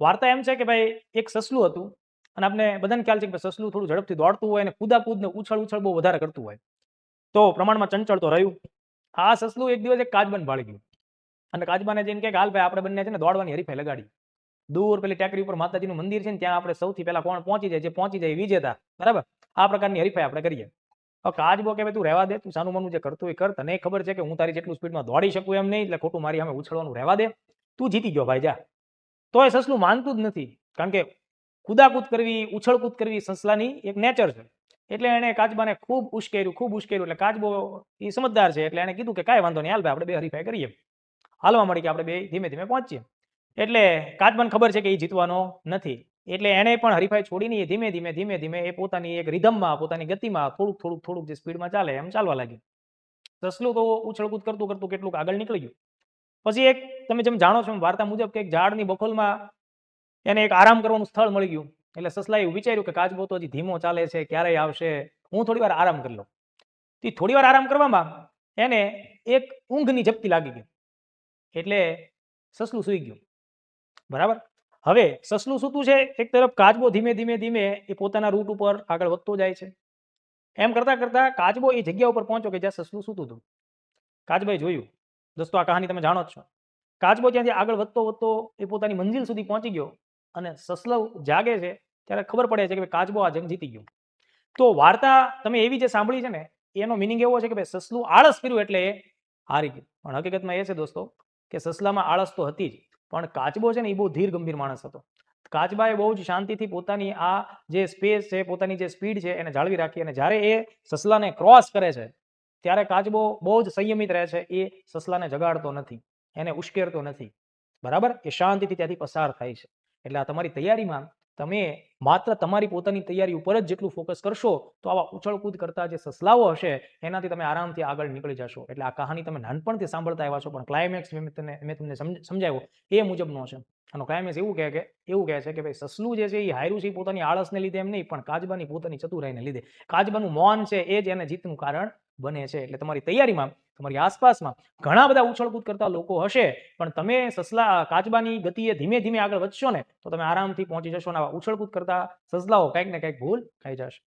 વાર્તા એમ છે કે ભાઈ એક સસલું હતું અને આપણે બધાને ખ્યાલ છે કે સસલું થોડું ઝડપથી દોડતું હોય અને કૂદાકૂદ ને ઉછળ બહુ વધારે કરતું હોય, તો પ્રમાણમાં ચંચળ તો રહ્યું. આ સસલું એક દિવસ એક કાચબાને ભાળી ગયું અને કાચબાને જઈને કે હાલ ભાઈ આપણે બંને છે ને દોડવાની હરીફાઈ લગાડી. દૂર પેલી ટેકરી ઉપર માતાજીનું મંદિર છે ને ત્યાં આપણે સૌથી પહેલા કોણ પહોંચી જાય, જે પહોંચી જાય એ વિજેતા. બરાબર, આ પ્રકારની હરીફાઈ આપણે કરીએ. હવે કાચબો કે તું રહેવા દે, તું સાનું માનું જે કરતું હોય કર, તને ખબર છે કે હું તારી જેટલું સ્પીડમાં દોડી શકું એમ નહીં, એટલે ખોટું મારી સામે ઉછળવાનું રહેવા દે, તું જીતી ગયો ભાઈ, જા. તો એ સસલું માનતું જ નથી, કારણ કે કૂદાકૂદ કરવી, ઉછળકૂદ કરવી સસલાની એક નેચર છે. એટલે એને કાચબાને ખૂબ ઉશ્કેર્યું, એટલે કાચબો એ સમજદાર છે, એટલે એને કીધું કે કાંઈ વાંધો નહીં, હાલ ભાઈ આપણે બે હરીફાઈ કરીએ. હાલવા મળી કે આપણે બે ધીમે ધીમે પહોંચીએ. એટલે કાચબાને ખબર છે કે એ જીતવાનો નથી, એટલે એને પણ હરીફાઈ છોડીને એ ધીમે ધીમે એ પોતાની એક રિધમમાં, પોતાની ગતિમાં થોડુંક જે સ્પીડમાં ચાલે એમ ચાલવા લાગ્યું. સસલું તો ઉછળકૂદ કરતું કરતું કેટલુંક આગળ નીકળી ગયું. પછી એક તમે જેમ જાણો છો વાર્તા મુજબ કે એક ઝાડની બખોલમાં એને એક આરામ કરવાનું સ્થળ મળી ગયું. એટલે સસલાએ એવું વિચાર્યું કે કાચબો તો હજી ધીમો ચાલે છે, ક્યારેય આવશે, હું થોડી વાર આરામ કરી લઉં. તે થોડી વાર આરામ કરવામાં એને એક ઊંઘની ઝપકી લાગી ગઈ, એટલે સસલું સૂઈ ગયું. બરાબર, હવે સસલું સૂતું છે, એક તરફ કાચબો ધીમે ધીમે એ પોતાના રૂટ ઉપર આગળ વધતો જાય છે. એમ કરતા કરતા કાચબો એ જગ્યા ઉપર પહોંચ્યો કે જ્યાં સસલું સૂતું હતું. કાચબાએ જોયું, દોસ્તો આ કહાની તમે જાણો જ છો. કાચબો ત્યાંથી આગળ વધતો એ પોતાની મંજિલ સુધી પહોંચી ગયો અને સસલું જાગે છે ત્યારે ખબર પડે છે કે કાચબો આ જંગ જીતી ગયો. તો વાર્તા તમે એવી જે સાંભળી છે ને, એનો મિનિંગ એવો છે કે ભાઈ સસલું આળસ કર્યું એટલે એ હારી ગયું. પણ હકીકતમાં એ છે દોસ્તો કે સસલામાં આળસ તો હતી જ, પણ કાચબો છે ને એ બહુ ધીર ગંભીર માણસ હતો. કાચબાએ બહુ જ શાંતિથી પોતાની આ જે સ્પેસ છે, પોતાની જે સ્પીડ છે એને જાળવી રાખી, અને જ્યારે એ સસલાને ક્રોસ કરે છે ત્યારે કાચબો બહુ જ સંયમિત રહે છે. એ સસલાને જગાડતો નથી, એને ઉશ્કેરતો નથી. બરાબર, એ શાંતિથી ત્યાંથી પસાર થાય છે. એટલે આ તમારી તૈયારીમાં તમે માત્ર તમારી પોતાની તૈયારી ઉપર જ જેટલું ફોકસ કરશો, તો આવા ઉછળકૂદ કરતા જે સસલાઓ હશે એનાથી તમે આરામથી આગળ નીકળી જશો. એટલે આ કહાની તમે નાનપણથી સાંભળતા આવ્યા છો, પણ ક્લાઇમેક્સ મેં તમને સમજાવ્યો એ મુજબનો છે. આનો ક્લાઇમેક્સ એવું કહે છે કે ભાઈ સસલું જે છે એ હાર્યું છે પોતાની આળસને લીધે એમ નહીં, પણ કાચબાની પોતાની ચતુરાઈને લીધે. કાચબાનું મૌન છે એ જ એને જીતનું કારણ બને છે. એટલે તમારી તૈયારીમાં તમારી આસપાસમાં ઘણા બધા ઉછળકૂદ કરતા લોકો હશે, પણ તમે કાચબાની ગતિએ ધીમે ધીમે આગળ વધશો ને તો તમે આરામથી પહોંચી જશો, અને આવા ઉછળકૂદ કરતા સસલાઓ કંઈક ને કંઈક ભૂલ ખાઈ જશે.